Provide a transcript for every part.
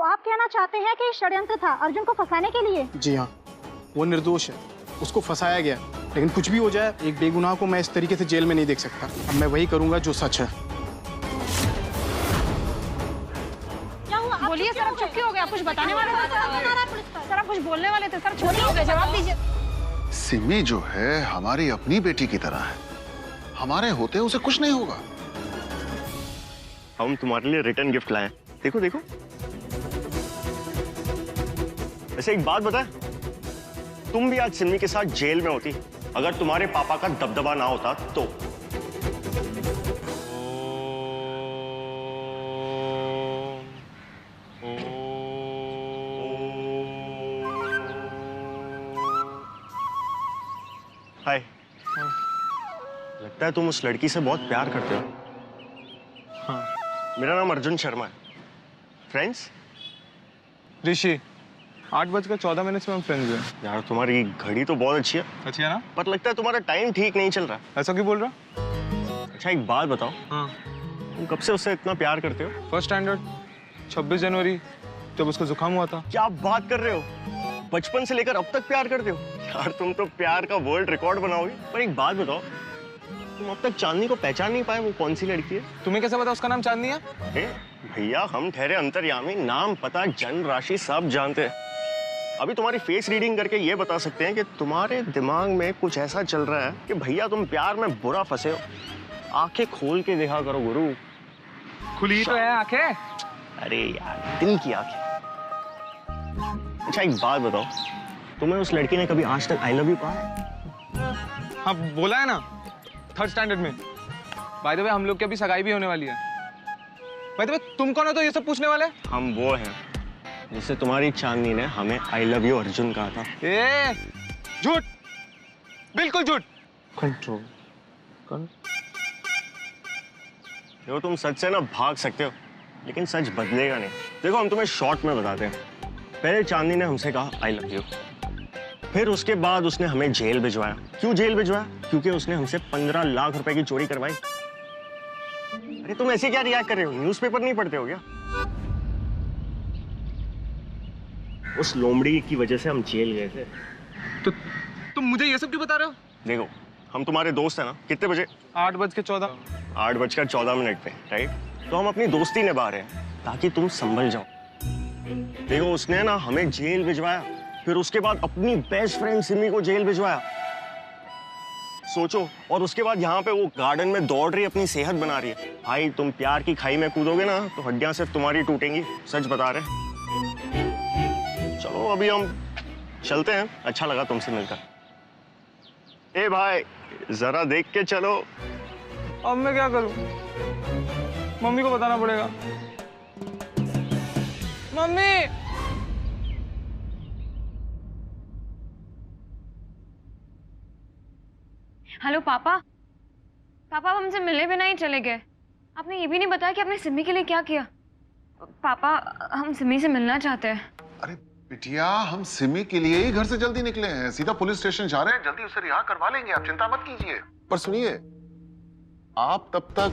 आप कहना चाहते हैं कि षड्यंत्र था अर्जुन को फंसाने के लिए? जी हाँ, वो निर्दोष है, उसको फंसाया गया। लेकिन कुछ भी हो जाए, एक बेगुनाह को मैं इस तरीके से जेल में नहीं देख सकता। अब मैं वही करूंगा जो सच है। बोलिए सर, आप चुप क्यों हो गए? आप कुछ बताने वाले थे सर, आप कुछ बोलने वाले थे सर, छोड़िए हो गए, जवाब दीजिए। सिमी जो है हमारी अपनी बेटी की तरह है, हमारे होते उसे कुछ नहीं होगा। हम तुम्हारे लिए रिटर्न गिफ्ट लाए, देखो देखो। वैसे एक बात बता, तुम भी आज सिमी के साथ जेल में होती अगर तुम्हारे पापा का दबदबा ना होता तो। हाय, लगता है तुम उस लड़की से बहुत प्यार करते हो। हाँ। मेरा नाम अर्जुन शर्मा है। फ्रेंड्स? ऋषि, 8:14 में हम फ्रेंड्स हैं। यार तुम्हारी घड़ी तो बहुत अच्छी है। अच्छी है ना? पर लगता है तुम्हारा टाइम ठीक नहीं चल रहा। ऐसा क्यों बोल रहा? अच्छा एक बात बताओ, हाँ। तुम कब से उससे इतना प्यार करते हो? फर्स्ट स्टैंडर्ड, 26 जनवरी, जब उसको जुकाम हुआ था। क्या बात कर रहे हो? बचपन से लेकर अब तक प्यार करते हो? यार तुम तो प्यार का वर्ल्ड रिकॉर्ड बनाओगे। पर एक बात बताओ, तुम अब तक चांदनी को पहचान नहीं पाए वो कौन सी लड़की है? तुम्हें कैसे पता उसका नाम चांदनी है? भैया हम ठहरे अंतर्यामी, नाम पता जन्म राशि सब जानते हैं। अभी तुम्हारी फेस रीडिंग करके ये बता सकते हैं कि तुम्हारे दिमाग में कुछ ऐसा चल रहा है कि भैया तुम प्यार में बुरा फंसे हो। आंखें खोल के देखा करो गुरु। खुली तो है आंखें। अरे यार दिल की आंखें। अच्छा एक बात बताओ, तुम्हें उस लड़की ने कभी आज तक आई लव यू कहा? हाँ बोला है ना, 3rd स्टैंडर्ड में। बाय द वे हम लोग की अभी सगाई भी होने वाली है। बाय द वे तुम कौन हो तो ये सब पूछने वाले? हम वो हैं जिससे तुम्हारी चांदनी ने हमें आई लव यू अर्जुन कहा था। ए झूठ, बिल्कुल झूठ। कंट्रोल। देखो तुम सच से ना भाग सकते हो, लेकिन सच बदलेगा नहीं। देखो हम तुम्हें शॉर्ट में बताते हैं। पहले चांदनी ने हमसे कहा आई लव यू, फिर उसके बाद उसने हमें जेल भिजवाया। क्यों जेल भिजवाया? क्योंकि उसने हमसे 15 लाख रुपए की चोरी करवाई। अरे तुम ऐसे क्या रिएक्ट कर रहे हो? न्यूज़पेपर नहीं पढ़ते हो क्या? उस लोमड़ी की वजह से हम जेल गए थे। तो तुम मुझे ये सब क्यों बता रहे हो? देखो हम तुम्हारे दोस्त हैं ना। कितने बजे? 8:14। 8:14 पे, राइट? तो हम अपनी दोस्ती निभा रहे हैं ताकि तुम संभल जाओ। देखो उसने ना हमें जेल भिजवाया, फिर उसके बाद अपनी बेस्ट फ्रेंड सिमी को जेल भिजवाया। सोचो, और उसके बाद यहाँ पे वो गार्डन में दौड़ रही है, अपनी सेहत बना रही है। भाई तुम प्यार की खाई में कूदोगे ना तो हड्डियां सिर्फ तुम्हारी टूटेंगी। सच बता रहे। चलो अभी हम चलते हैं, अच्छा लगा तुमसे मिलकर। ए भाई जरा देख के चलो। अब मैं क्या करूं? मम्मी को बताना पड़ेगा। मम्मी! हेलो पापा। पापा हमसे मिले बिना ही चले गए। आपने ये भी नहीं बताया कि आपने सिमी के लिए क्या किया। पापा हम सिमी से मिलना चाहते हैं। अरे बिटिया, हम सिमी के लिए ही घर से जल्दी निकले हैं, सीधा पुलिस स्टेशन जा रहे हैं, जल्दी उसे रिहा करवा लेंगे, आप चिंता मत कीजिए। पर सुनिए, आप तब तक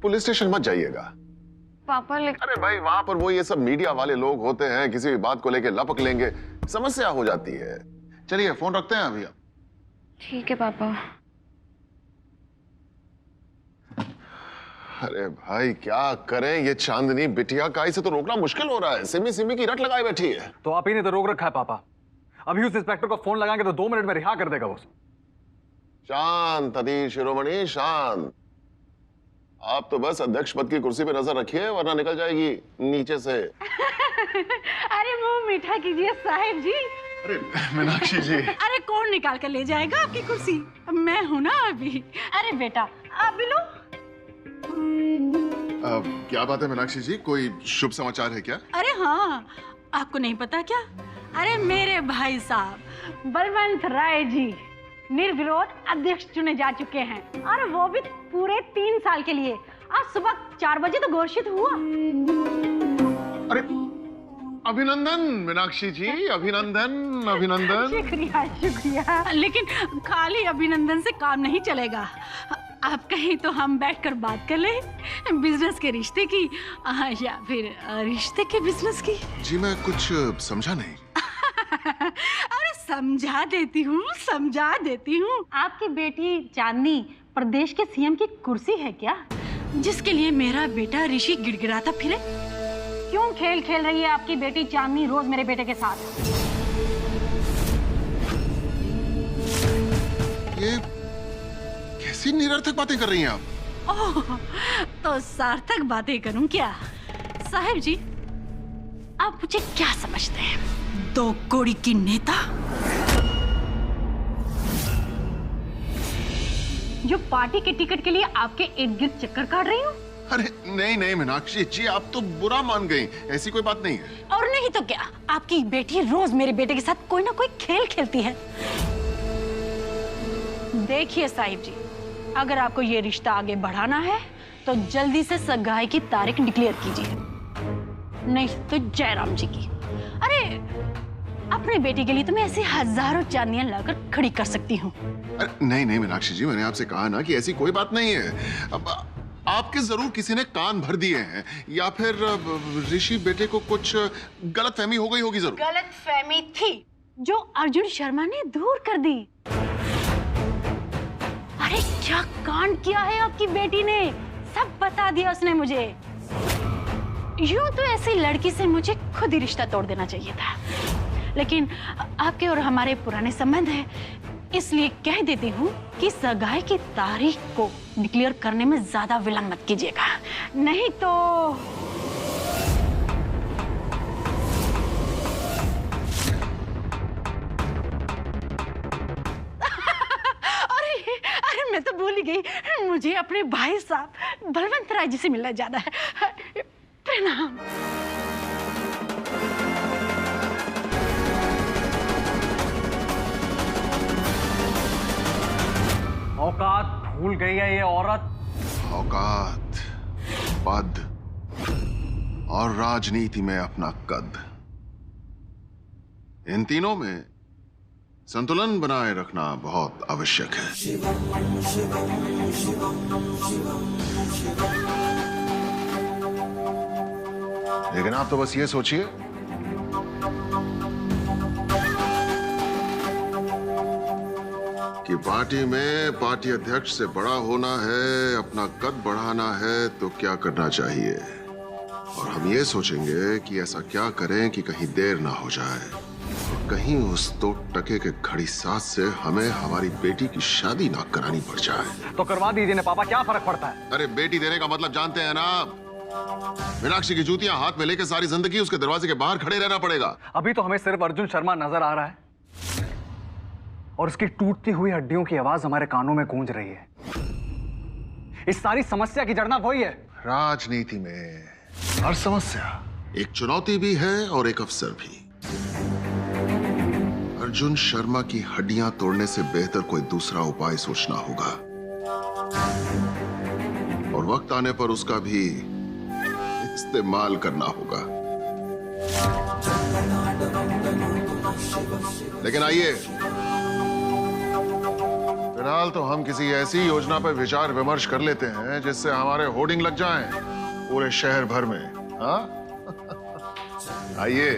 पुलिस स्टेशन मत जाइएगा। पापा अरे भाई वहां पर वो ये सब मीडिया वाले लोग होते हैं, किसी भी बात को लेके लपक लेंगे, समस्या हो जाती है। चलिए फोन रखते हैं अभी। ठीक है पापा। अरे भाई क्या करें, ये चांदनी बिटिया का इसे तो रोकना मुश्किल हो रहा है। सिमी सिमी की रट लगाई बैठी है। तो आप ही ने तो रोक रखा है पापा। अभी उस इंस्पेक्टर को फोन लगाएंगे तो 2 मिनट में रिहा कर देगा वो। शांत अति शिरोमणि शांत। आप तो बस अध्यक्ष पद की कुर्सी पे नजर रखिए, वरना निकल जाएगी नीचे से। अरे मुंह मीठा कीजिए साहिब जी। अरे मीनाक्षी जी। अरे कौन निकाल कर ले जाएगा आपकी कुर्सी? मैं हूं ना अभी। अरे बेटा आप भी लो। क्या बात है मीनाक्षी जी, कोई शुभ समाचार है क्या? अरे हाँ, आपको नहीं पता क्या? अरे मेरे भाई साहब बलवंत राय जी निर्विरोध अध्यक्ष चुने जा चुके हैं, और वो भी पूरे 3 साल के लिए। आज सुबह 4 बजे तो घोषित हुआ। अरे अभिनंदन मीनाक्षी जी, अभिनंदन अभिनंदन। शुक्रिया शुक्रिया। लेकिन खाली अभिनंदन से काम नहीं चलेगा। आप कहीं तो हम बैठकर बात कर ले, बिजनेस के रिश्ते की या फिर रिश्ते के बिजनेस की। जी मैं कुछ समझा नहीं। अरे समझा देती हूँ। आपकी बेटी चांदनी प्रदेश के सीएम की कुर्सी है क्या, जिसके लिए मेरा बेटा ऋषि गिड़गिड़ाता फिरे? क्यों खेल खेल रही है आपकी बेटी चांदनी रोज मेरे बेटे के साथ? ये कैसी निरर्थक बातें कर रही हैं आप? ओह, तो सार्थक बातें करूं क्या? साहिब जी, आप मुझे क्या समझते हैं? 2 कौड़ी की नेता जो पार्टी के टिकट के लिए आपके इर्द गिर्द चक्कर काट रही हूँ? अरे नहीं मीनाक्षी जी, आप तो बुरा मान गई। ऐसी कोई बात नहीं है। और नहीं तो क्या, आपकी बेटी रोज मेरे बेटे के साथ कोई ना कोई खेल खेलती है। देखिए साहिब जी, अगर आपको ये रिश्ता आगे बढ़ाना है तो जल्दी से सगाई की तारीख डिक्लेयर कीजिए, नहीं तो जयराम जी की। अरे अपने बेटी के लिए तो मैं ऐसी हजारों चांदियां लाकर खड़ी कर सकती हूँ। अरे नहीं मीनाक्षी जी, मैंने आपसे कहा ना कि ऐसी कोई बात नहीं है। अब आपके जरूर किसी ने कान भर दिए हैं, या फिर ऋषि बेटे को कुछ गलतफहमी हो गई होगी। जरूर गलतफहमी थी जो अर्जुन शर्मा ने दूर कर दी। अरे क्या कांड किया है आपकी बेटी ने, सब बता दिया उसने मुझे। यूं तो ऐसी लड़की से मुझे खुद ही रिश्ता तोड़ देना चाहिए था, लेकिन आपके और हमारे पुराने संबंध हैं, इसलिए कह देती हूँ कि सगाई की तारीख को डिक्लेयर करने में ज्यादा विलंब मत कीजिएगा, नहीं तो। अरे मैं तो भूल ही गई, मुझे अपने भाई साहब बलवंत राय जी से मिलना जाना है। प्रणाम। औकात भूल गई है ये औरत। औकात, पद और राजनीति में अपना कद, इन तीनों में संतुलन बनाए रखना बहुत आवश्यक है। लेकिन आप तो बस ये सोचिए कि पार्टी में पार्टी अध्यक्ष से बड़ा होना है, अपना कद बढ़ाना है तो क्या करना चाहिए, और हम ये सोचेंगे कि ऐसा क्या करें कि कहीं देर ना हो जाए, कहीं उस 2 टके के घड़ी साथ से हमें हमारी बेटी की शादी ना करानी पड़ जाए। तो करवा दीजिए ना पापा, क्या फर्क पड़ता है? अरे बेटी देने का मतलब जानते हैं ना, मीनाक्षी की जूतियां हाथ में लेकर सारी जिंदगी उसके दरवाजे के बाहर खड़े रहना पड़ेगा। अभी तो हमें सिर्फ अर्जुन शर्मा नजर आ रहा है और उसकी टूटती हुई हड्डियों की आवाज हमारे कानों में गूंज रही है। इस सारी समस्या की जड़ वही है। राजनीति में हर समस्या एक चुनौती भी है और एक अवसर भी। अर्जुन शर्मा की हड्डियां तोड़ने से बेहतर कोई दूसरा उपाय सोचना होगा, और वक्त आने पर उसका भी इस्तेमाल करना होगा। लेकिन आइए, फिलहाल तो हम किसी ऐसी योजना पर विचार विमर्श कर लेते हैं जिससे हमारे होर्डिंग लग जाएं पूरे शहर भर में। हाँ आइए।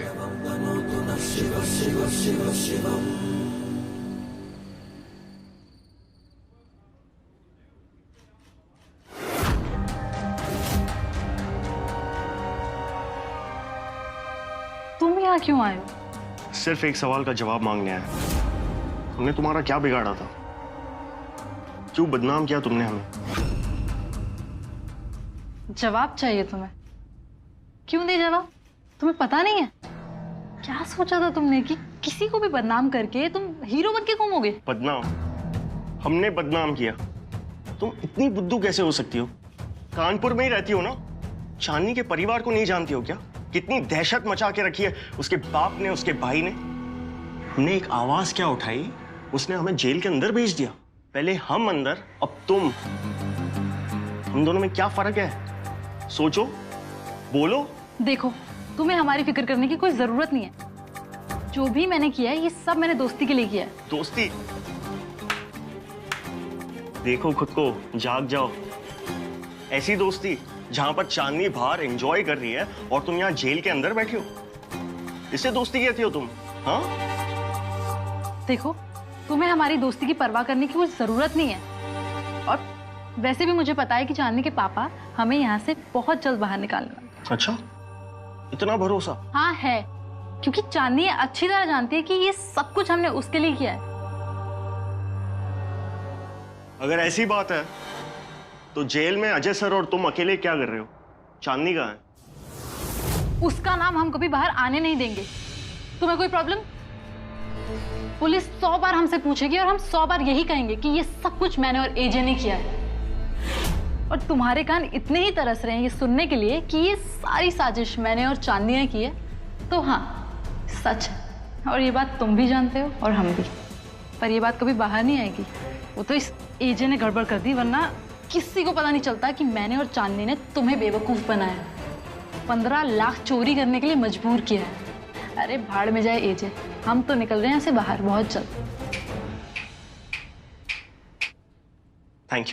तुम यहाँ क्यों आए हो? सिर्फ एक सवाल का जवाब मांगने आया। हमने तुम्हारा क्या बिगाड़ा था? क्यों बदनाम किया तुमने हमें? जवाब चाहिए तुम्हें? क्यों दे जवाब? तुम्हें पता नहीं है क्या सोचा था तुमने कि किसी को भी बदनाम करके तुम हीरो बन के घूमोगे? बदनाम? हमने बदनाम किया? तुम इतनी बुद्धू कैसे हो सकती हो? कानपुर में ही रहती हो ना? चांदनी के परिवार को नहीं जानती हो क्या? कितनी दहशत मचा के रखी है उसके बाप ने, उसके भाई ने। हमने एक आवाज क्या उठाई, उसने हमें जेल के अंदर भेज दिया। पहले हम अंदर, अब तुम। हम दोनों में क्या फर्क है? सोचो, बोलो। देखो, तुम्हें हमारी फिक्र करने की कोई जरूरत नहीं है। जो भी मैंने किया है ये सब मैंने दोस्ती के लिए किया है। दोस्ती? देखो खुद को, जाग जाओ। ऐसी दोस्ती जहां पर चांदनी बाहर एंजॉय कर रही है और तुम यहाँ जेल के अंदर बैठी हो, इससे दोस्ती कहती हो तुम? हाँ, देखो, तुम्हें हमारी दोस्ती की परवाह करने की कोई जरूरत नहीं है। और वैसे भी मुझे पता है कि चांदनी के पापा हमें यहाँ से बहुत जल्द बाहर निकालने वाले हैं। अच्छा, इतना भरोसा? हाँ है, क्योंकि चांदनी अच्छी तरह जानती है कि ये सब कुछ हमने उसके लिए किया है। अगर ऐसी बात है तो जेल में अजय सर और तुम अकेले क्या कर रहे हो? चांदनी कहाँ है? उसका नाम हम कभी बाहर आने नहीं देंगे। तुम्हें कोई प्रॉब्लम? पुलिस 100 बार हमसे पूछेगी और हम 100 बार यही कहेंगे कि ये सब कुछ मैंने और एजे ने किया है। और तुम्हारे कान इतने ही तरस रहे हैं ये सुनने के लिए कि ये सारी साजिश मैंने और चांदनी ने की है, तो हाँ, सच है। और ये बात तुम भी जानते हो और हम भी। पर ये बात कभी बाहर नहीं आएगी। वो तो इस एजे ने गड़बड़ कर दी, वरना किसी को पता नहीं चलता कि मैंने और चांदनी ने तुम्हें बेवकूफ बनाया, 15 लाख चोरी करने के लिए मजबूर किया है। अरे भाड़ में जाए एजे, हम तो निकल रहे हैं यहाँ से बाहर बहुत जल्द। Thank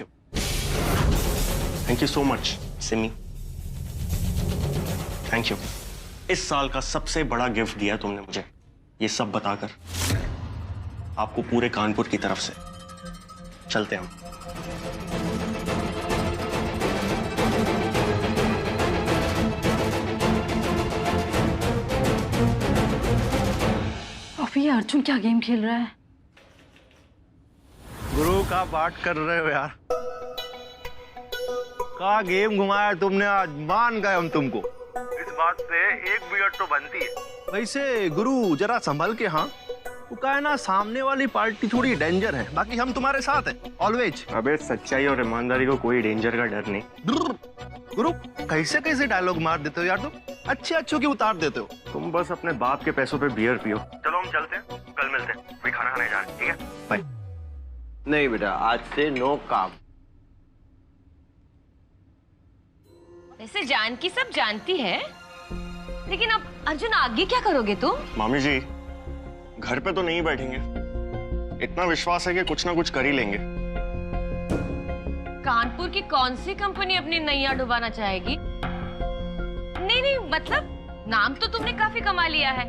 you so much Simi, thank you. इस साल का सबसे बड़ा गिफ्ट दिया तुमने मुझे, ये सब बताकर। आपको पूरे कानपुर की तरफ से। चलते हैं हम। अभी ये अर्जुन क्या गेम खेल रहा है? गुरु का पाठ कर रहे हो यार? का गेम घुमाया तुमने आज, मान गए हम तुमको। इस बात पे एक बियट तो बनती है। वैसे गुरु जरा संभल के, हाँ, वो का है ना, सामने वाली पार्टी थोड़ी डेंजर है, बाकी हम तुम्हारे साथ हैं ऑलवेज। अबे सच्चाई और ईमानदारी को कोई डेंजर का डर नहीं। गुरु कैसे कैसे डायलॉग मार देते हो यार तुम, अच्छे अच्छों की उतार देते हो। तुम बस अपने बाप के पैसों पे बियर पियो। चलो हम चलते हैं, कल मिलते हैं। कोई खाना खाने जा रहे हैं, ठीक है? बाय। नहीं बेटा, आज से नो काम। वैसे जानकी सब जानती है, लेकिन अब अर्जुन आगे क्या करोगे तुम? मामी जी, घर पे तो नहीं बैठेंगे, इतना विश्वास है कि कुछ ना कुछ कर ही लेंगे। कानपुर की कौन सी कंपनी अपनी नैया डुबाना चाहेगी? नहीं, मतलब नाम तो तुमने काफी कमा लिया है,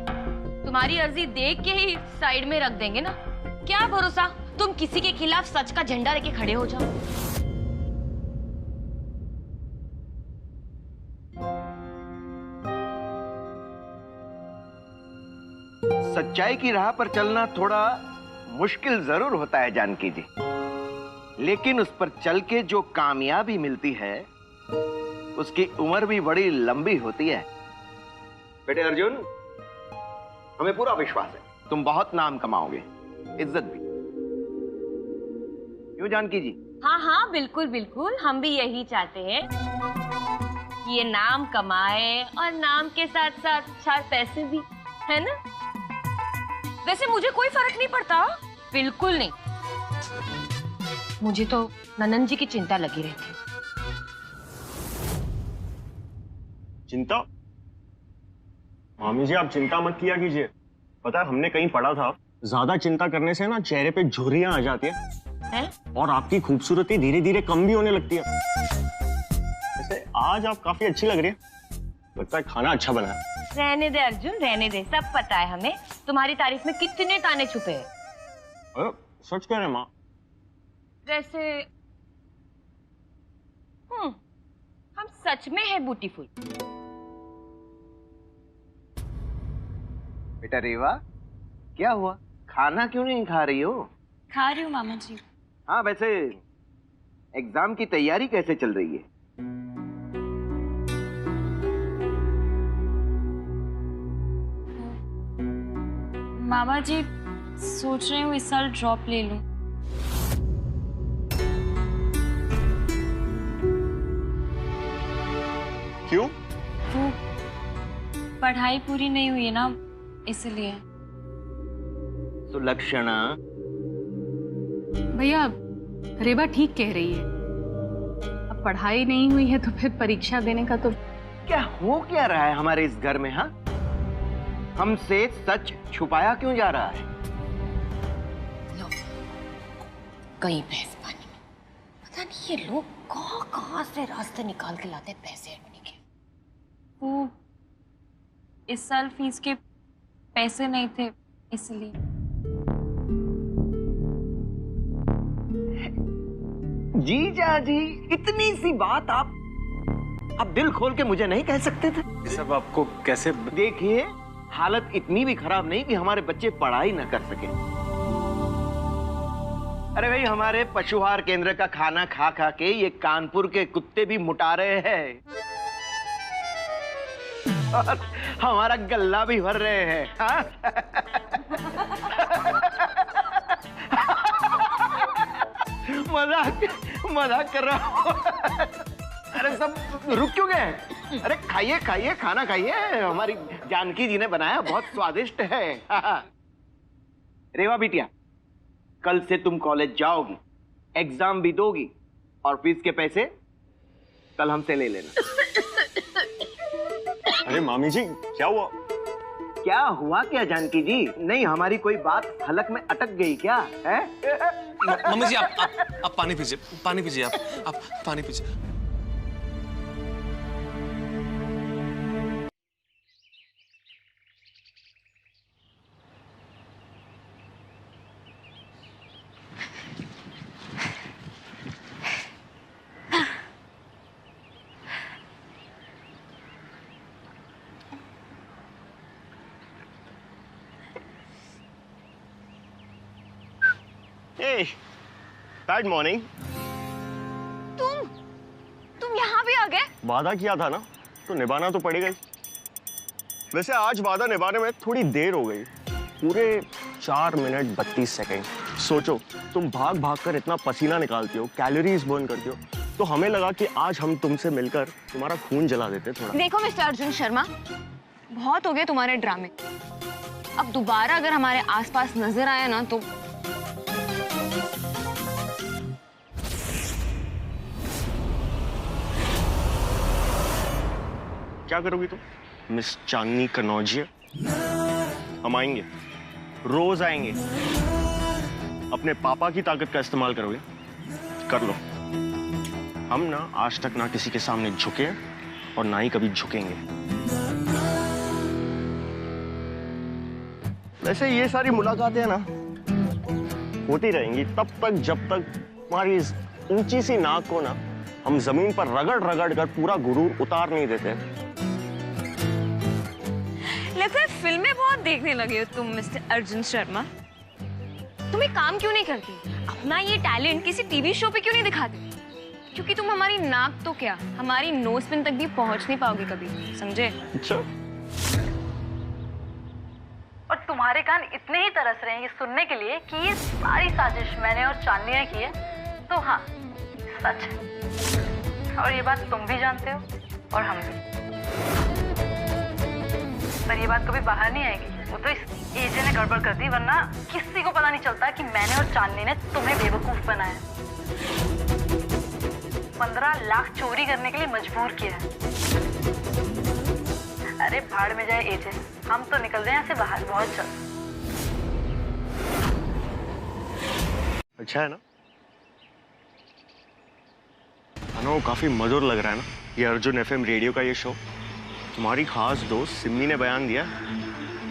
तुम्हारी अर्जी देख के ही साइड में रख देंगे ना। क्या भरोसा तुम किसी के खिलाफ सच का झंडा लेके खड़े हो जाओ। सच्चाई की राह पर चलना थोड़ा मुश्किल जरूर होता है जानकी जी, लेकिन उस पर चल के जो कामयाबी मिलती है उसकी उम्र भी बड़ी लंबी होती है। बेटे अर्जुन, हमें पूरा विश्वास है तुम बहुत नाम कमाओगे, इज्जत भी। क्यों जानकी जी? हाँ हाँ, बिल्कुल बिल्कुल, हम भी यही चाहते हैं कि ये नाम कमाए और नाम के साथ साथ 4 पैसे भी, है ना? वैसे मुझे कोई फर्क नहीं पड़ता, बिल्कुल नहीं। मुझे तो ननन जी की चिंता लगी रहती। चिंता? मामी जी, आप चिंता मत किया कीजिए। पता है, हमने कहीं पढ़ा था, ज्यादा चिंता करने से ना चेहरे पे झुर्रियां आ जाती हैं और आपकी खूबसूरती धीरे धीरे कम भी होने लगती है। वैसे आज आप काफी अच्छी लग रही है, लगता है खाना अच्छा बना है। रहने दे अर्जुन, रहने दे, सब पता है हमें तुम्हारी तारीफ में कितने ताने छुपे हैं। अरे सच कह रहे हैं माँ। वैसे हम सच में है ब्यूटीफुल। बेटा रेवा, क्या हुआ, खाना क्यों नहीं खा रही हो? खा रही हूँ मामा जी। हाँ, वैसे एग्जाम की तैयारी कैसे चल रही है? मामा जी, सोच रही हूँ इस साल ड्रॉप ले लूं। क्यों? वो पढ़ाई पूरी नहीं हुई है ना, इसलिए। सुलक्षणा, भैया रेबा ठीक कह रही है, अब पढ़ाई नहीं हुई है तो फिर परीक्षा देने का तो। क्या हो क्या रहा है हमारे इस घर में? हाँ, हमसे सच छुपाया क्यों जा रहा है? लो, कहीं भैंस पानी में। नहीं ये लोग कहाँ से रास्ते निकाल के लाते पैसे एडमिनी के। वो इस साल फीस के पैसे नहीं थे इसलिए। जीजा जी, इतनी सी बात आप दिल खोल के मुझे नहीं कह सकते थे? ये सब आपको कैसे? देखिए, हालत इतनी भी खराब नहीं कि हमारे बच्चे पढ़ाई न कर सके। अरे भाई, हमारे पशुहार केंद्र का खाना खा खा के ये कानपुर के कुत्ते भी मुटा रहे हैं और हमारा गल्ला भी भर रहे हैं। हाँ? मजाक कर रहा हूँ। अरे सब रुक क्यों गए? अरे खाइए खाइए, खाना खाइए, हमारी जानकी जी ने बनाया, बहुत स्वादिष्ट है। रेवा बिटिया, कल से तुम कॉलेज जाओगी, एग्जाम भी दोगी और फीस के पैसे कल हमसे ले लेना। अरे मामी जी, क्या हुआ? क्या हुआ क्या जानकी जी? नहीं, हमारी कोई बात हलक में अटक गई क्या है? मम्मी जी, आप पानी पीजिए, पानी पीजिए, आप पानी पीजिए। Hey, bad morning. तुम यहाँ भी आ गए? वादा किया था ना, तो निभाना तो पड़ेगा ही। वैसे आज वादा निभाने में थोड़ी देर हो गई, पूरे 4 मिनट 32 सेकंड। सोचो, तुम भाग भाग कर इतना पसीना निकालती हो, कैलोरीज बर्न करती हो, तो हमें लगा कि आज हम तुमसे मिलकर तुम्हारा खून जला देते थोड़ा। देखो मिस्टर अर्जुन शर्मा, बहुत हो गए तुम्हारे ड्रामे। अब दोबारा अगर हमारे आसपास नजर आया ना तो क्या करोगी तुम, मिस चांदनी कनौजिया? हम आएंगे, रोज आएंगे। अपने पापा की ताकत का इस्तेमाल करोगे? कर लो। हम ना आज तक ना किसी के सामने झुके और ना ही कभी झुकेंगे। वैसे ये सारी मुलाकातें ना होती रहेंगी तब तक जब तक तुम्हारी इस ऊंची सी नाक को ना हम जमीन पर रगड़ रगड़ कर पूरा गुरूर उतार नहीं देते। लगता है फिल्में बहुत देखने लगे हो तुम मिस्टर अर्जुन शर्मा। तुम एक काम क्यों नहीं करती, अपना ये टैलेंट किसी टीवी शो पे क्यों नहीं दिखाते? क्योंकि तुम हमारी नाक तो क्या, हमारी नोज पिन तक भी पहुंच नहीं पाओगे कभी, समझे? अच्छा। और तुम्हारे कान इतने ही तरस रहे हैं ये सुनने के लिए कि ये सारी साजिश मैंने और चांदनी ने की है, तो हाँ, सच है। और ये बात तुम भी जानते हो और हम भी। पर ये बात कभी बाहर नहीं आएगी। वो तो इस एजे ने गड़बड़ कर दी, वरना किसी को पता नहीं चलता कि मैंने और चांदनी ने तुम्हें बेवकूफ बनाया, 15 लाख चोरी करने के लिए मजबूर किया है। अरे भाड़ में जाए एजे, हम तो निकल रहे हैं यहाँ से बाहर बहुत जल्द। अच्छा है ना? अनो, काफी मधुर लग रहा है ना ये अर्जुन एफएम रेडियो का ये शो। तुम्हारी खास दोस्त सिम्मी ने बयान दिया,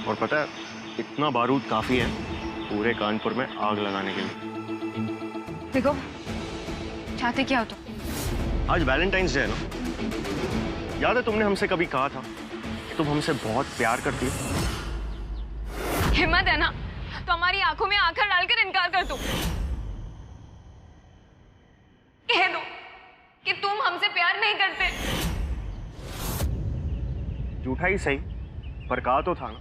और पता है इतना बारूद काफी है पूरे कानपुर में आग लगाने के लिए। देखो, चाहते क्या हो तुम? आज वैलेंटाइंस डे है ना, याद है तुमने हमसे कभी कहा था कि तुम हमसे बहुत प्यार करती हो? हिम्मत है ना तो हमारी आंखों में आंखें डालकर इनकार कर दो, कह दो कि तुम हमसे प्यार नहीं करते। झूठा ही सही, पर कहा तो था ना।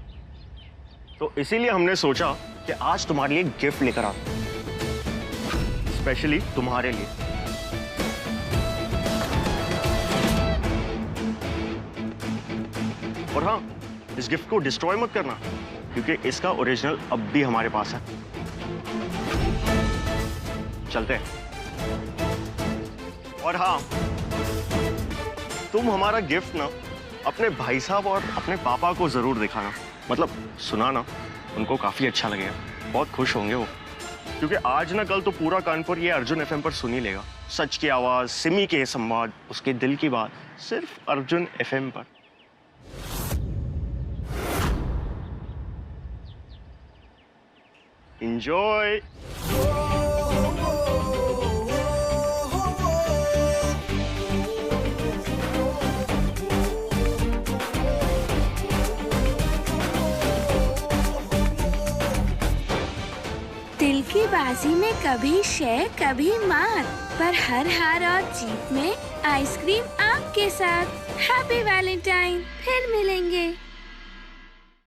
तो इसीलिए हमने सोचा कि आज तुम्हारे लिए गिफ्ट लेकर आते हैं, स्पेशली तुम्हारे लिए। और हाँ, इस गिफ्ट को डिस्ट्रॉय मत करना, क्योंकि इसका ओरिजिनल अब भी हमारे पास है। चलते हैं। और हाँ, तुम हमारा गिफ्ट ना अपने भाई साहब और अपने पापा को जरूर दिखाना, मतलब सुनाना, उनको काफी अच्छा लगेगा, बहुत खुश होंगे वो, क्योंकि आज ना कल तो पूरा कानपुर ये अर्जुन एफएम पर सुन ही लेगा। सच की आवाज, सिमी के संवाद, उसके दिल की बात, सिर्फ अर्जुन FM पर। Enjoy! दिल की बाजी में कभी शेर कभी मार, पर हर हार और जीत में आइसक्रीम आपके साथ। हैप्पी वैलेंटाइन, फिर मिलेंगे।